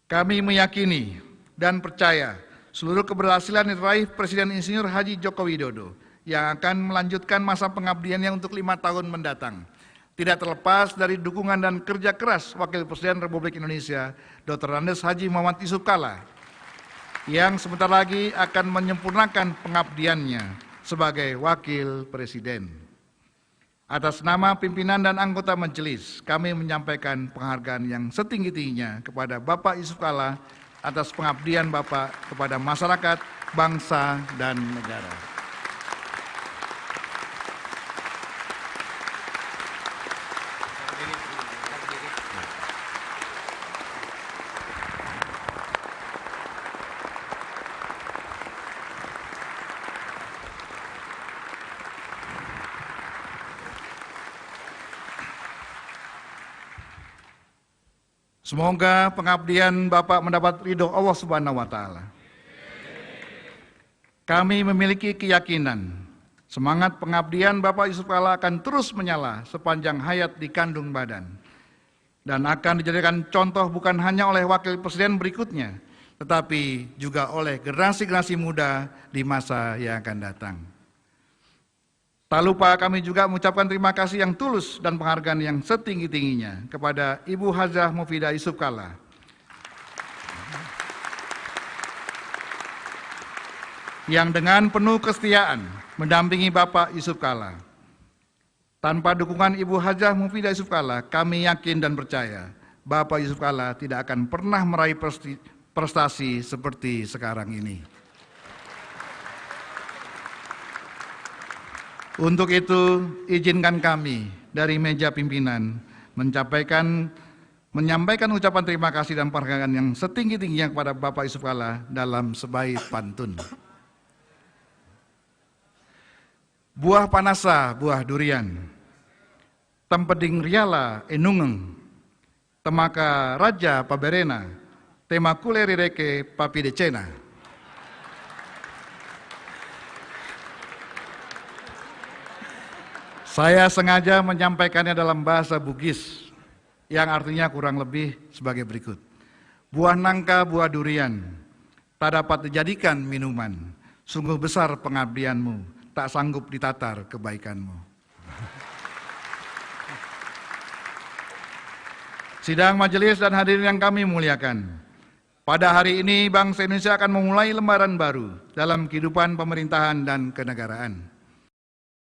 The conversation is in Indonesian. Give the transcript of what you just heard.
Kami meyakini dan percaya seluruh keberhasilan diraih Presiden Insinyur Haji Joko Widodo yang akan melanjutkan masa pengabdiannya untuk 5 tahun mendatang. Tidak terlepas dari dukungan dan kerja keras Wakil Presiden Republik Indonesia, Dr. Andes Haji Muhammad Yusuf Kalla, yang sebentar lagi akan menyempurnakan pengabdiannya sebagai Wakil Presiden. Atas nama pimpinan dan anggota majelis, kami menyampaikan penghargaan yang setinggi-tingginya kepada Bapak Yusuf Kalla atas pengabdian Bapak kepada masyarakat, bangsa, dan negara. Semoga pengabdian Bapak mendapat ridho Allah Subhanahu wa Ta'ala. Kami memiliki keyakinan semangat pengabdian Bapak Yusuf Kalla akan terus menyala sepanjang hayat di kandung badan dan akan dijadikan contoh bukan hanya oleh Wakil Presiden berikutnya, tetapi juga oleh generasi-generasi muda di masa yang akan datang. Tak lupa kami juga mengucapkan terima kasih yang tulus dan penghargaan yang setinggi-tingginya kepada Ibu Hajah Mufidah Yusuf Kalla yang dengan penuh kesetiaan mendampingi Bapak Yusuf Kalla. Tanpa dukungan Ibu Hajah Mufidah Yusuf Kalla, kami yakin dan percaya Bapak Yusuf Kalla tidak akan pernah meraih prestasi seperti sekarang ini. Untuk itu, izinkan kami dari meja pimpinan menyampaikan ucapan terima kasih dan penghargaan yang setinggi-tingginya kepada Bapak Yusuf Kalla dalam sebaik pantun. Buah panasa, buah durian, tempeding riala enungeng, temaka raja paberena, temakule rireke papidecena. Saya sengaja menyampaikannya dalam bahasa Bugis yang artinya kurang lebih sebagai berikut. Buah nangka, buah durian, tak dapat dijadikan minuman. Sungguh besar pengabdianmu, tak sanggup ditatar kebaikanmu. Sidang majelis dan hadirin yang kami muliakan. Pada hari ini bangsa Indonesia akan memulai lembaran baru dalam kehidupan pemerintahan dan kenegaraan.